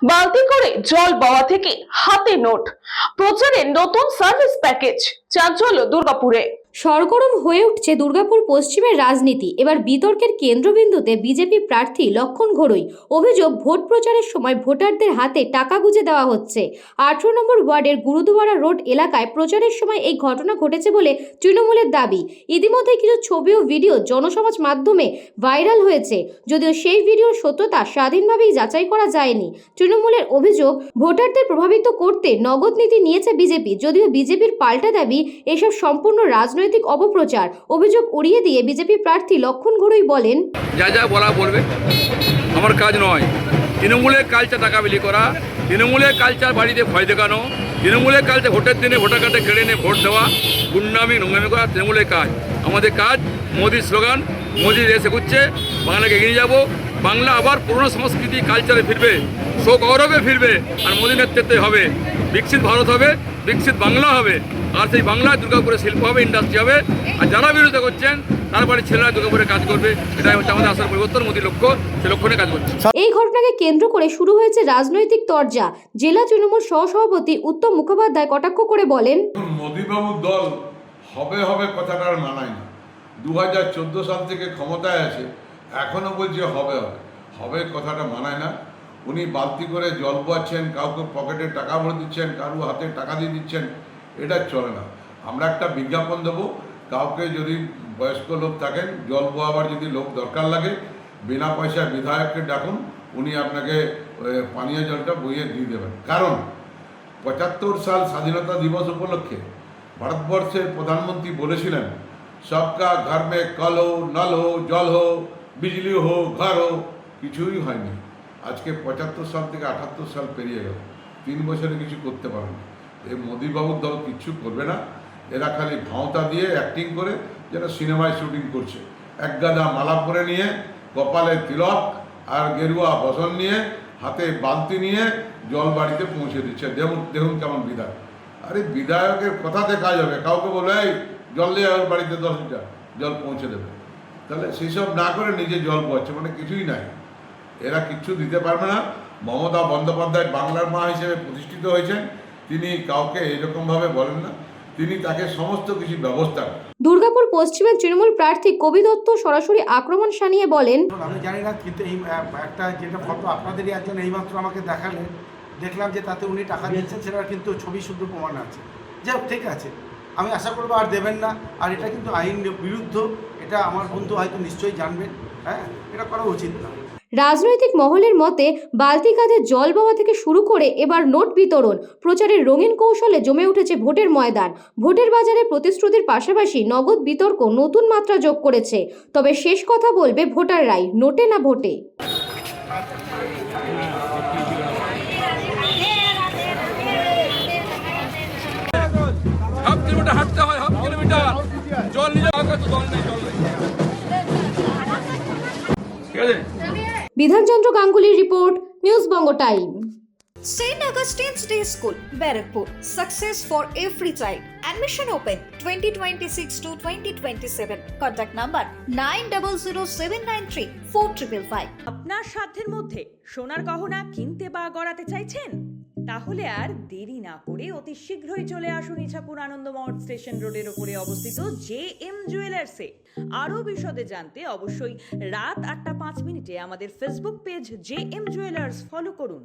বালতি করে জল বাওয়া থেকে হাতে নোট, প্রচারে নতুন সার্ভিস প্যাকেজ, চাঞ্চল্য দুর্গাপুরে। সরগরম হয়ে উঠছে দুর্গাপুর পশ্চিমের রাজনীতি। এবার বিতর্কের কেন্দ্রবিন্দুতে বিজেপি প্রার্থী লক্ষণ ঘোড়ই। অভিযোগ, ভোট প্রচারের সময় ভোটারদের হাতে টাকা গুঁজে দেওয়া হচ্ছে। 18 নম্বর ওয়ার্ডের গুরুদুয়ারা রোড এলাকায় প্রচারের সময় এই ঘটনা ঘটেছে বলে তৃণমূলের দাবি। ইতিমধ্যে কিছু ছবি ও ভিডিও জনসমাজ মাধ্যমে ভাইরাল হয়েছে, যদিও সেই ভিডিওর সত্যতা স্বাধীনভাবেই যাচাই করা যায়নি। তৃণমূলের অভিযোগ, ভোটারদের প্রভাবিত করতে নগদ নীতি নিয়েছে বিজেপি, যদিও বিজেপির পাল্টা দাবি এসব সম্পূর্ণ রাজনৈতিক অপপ্রচার। অভিযোগ উড়িয়ে দিয়ে বিজেপি প্রার্থী লক্ষণ ঘোড়ই বলেন, যা যা বলা বলবে, আমার কাজ নয়। তৃণমূলের কালচার টাকা বিলি করা, তৃণমূলের কালচার বাড়িতে ভয় দেখানো, তৃণমূলের কালচার ভোটের দিনে ভোটার কার্ডে কেড়ে নিয়ে ভোট দেওয়া, গুন্ডামি নোংরামি করা তৃণমূলের কাজ। আমাদের কাজ মোদির স্লোগান, মোদি দেশ এগুচ্ছে, বাংলাকে এগিয়ে যাব, বাংলা আবার পুরনো সংস্কৃতি কালচারে ফিরবে, গৌরবে ফিরবে, আর মোদী নেতৃত্বে হবে বিকশিত ভারত হবে, বিকশিত বাংলা হবে। আর সেই বাংলায় দুর্গাপুরে শিল্প হবে, ইন্ডাস্ট্রি হবে। আর যারা বিরোধিতা করছেন তার বাড়ির ছেলেরা দুর্গাপুরে কাজ করবে, এটাই হচ্ছে আমাদের আসার পরিবর্তন। মোদীর লক্ষ্য, সে লক্ষ্যে কাজ করছে। এই ঘটনাকে কেন্দ্র করে শুরু হয়েছে রাজনৈতিক তরজা। জেলা তৃণমূল সহসভাপতি উত্তম মুখোপাধ্যায় কটাক্ষ করে বলেন, মোদীবাবুর দল হবে হবে কথাটা আর মানায় না। 2014 সাল থেকে ক্ষমতায় আছে, এখনো বলছে হবে হবে হবে, কথাটা মানায় না। উনি বালতি করে জল বোয়াচ্ছেন, কাউকে পকেটে টাকা ভরে দিচ্ছেন, কারু হাতে টাকা দিয়ে দিচ্ছেন, এটা চলে না। আমরা একটা বিজ্ঞাপন দেবো, কাউকে যদি বয়স্ক লোক থাকেন, জল বোয়াবার যদি লোক দরকার লাগে, বিনা পয়সায় বিধায়ককে ডাকুন, উনি আপনাকে পানীয় জলটা বইয়ে দিয়ে দেবেন। কারণ 75 সাল স্বাধীনতা দিবস উপলক্ষে ভারতবর্ষের প্রধানমন্ত্রী বলেছিলেন, সবকা ঘর মে কল হো, নল হো, জল হো, বিজলি হো, ঘর হো। কিছুই হয়নি। আজকে 75 সাল থেকে 78 সাল পেরিয়ে গেল, 3 বছরে কিছু করতে পারে না। এই মোদীবাবুর দল কিচ্ছু করবে না। এরা খালি ভাঁওতা দিয়ে অ্যাক্টিং করে যেন সিনেমায় শুটিং করছে। এক গাদা মালা পরে নিয়ে, কপালে তিলক আর গেরুয়া বসন নিয়ে, হাতে বালতি নিয়ে জল বাড়িতে পৌঁছে দিচ্ছে। দেখুন কেমন বিধায়ক। আরে বিধায়কের কথাতে কাজ হবে। কাউকে বলে এই জল দিয়ে ওর বাড়িতে 10 লিটার জল পৌঁছে দেবে, তাহলে সেসব না করে নিজে জল পড়ছে, মানে কিছুই নাই। এরা কিচ্ছু দিতে পারবে না। মমতা বন্দ্যোপাধ্যায় বাংলার মা হিসেবে প্রতিষ্ঠিত হয়েছেন, তিনি কাউকে এরকমভাবে বলেন না, তিনি তাকে সমস্ত কিছু ব্যবস্থা করেন। দুর্গাপুর পশ্চিমের তৃণমূল প্রার্থী কবি দত্ত সরাসরি আক্রমণ শানিয়ে বলেন, আমি জানি না, কিন্তু এই একটা যেটা ফটো আপনাদেরই একজন এইমাত্র আমাকে দেখালেন, দেখলাম যে তাতে উনি টাকা দিয়েছেন, সেটা কিন্তু ছবি শুদ্ধ প্রমাণ আছে। যাই হোক, ঠিক আছে, আমি আশা করবো আর দেবেন না। আর এটা কিন্তু আইন বিরুদ্ধ, এটা আমার বন্ধু হয়তো নিশ্চয়ই জানবেন। হ্যাঁ, এটা করা উচিত না। রাজনৈতিক মহলের মতে বালতি কাঁধে জল বাওয়া থেকে শুরু করে এবার নোট বিতরণ, প্রচারের রঙিন কৌশলে জমে উঠেছে ভোটের ময়দান। ভোটের বাজারে প্রতিশ্রুতির পাশাপাশি নগদ বিতর্ক নতুন মাত্রা যোগ করেছে। তবে শেষ কথা বলবে ভোটাররাই, নোটে না ভোটে। হাফ কিলোমিটার হাঁটতে হয়, হাফ কিলোমিটার জল নিয়ে যাওয়া, জল নেই, জল নেই। ঠিক আছে। Bidhanchandra গাঙ্গুলির report, news Banga time. St. Augustine's Day School, Barakpur. Success for every child. Admission open 2026 to 2027. Contact number 9007934555. আপনার সাধ্যের মধ্যে সোনার গহনা কিনতে বা গড়াতে চাইছেন? তাহলে আর দেরি না করে অতি শীঘ্রই চলে আসুন ইছাপুর আনন্দমঠ স্টেশন রোডের উপরে অবস্থিত JM জুয়েলার্সে। আরও বিশদে জানতে অবশ্যই রাত 8টা 5 মিনিটে আমাদের Facebook page JM jewellers follow করুন।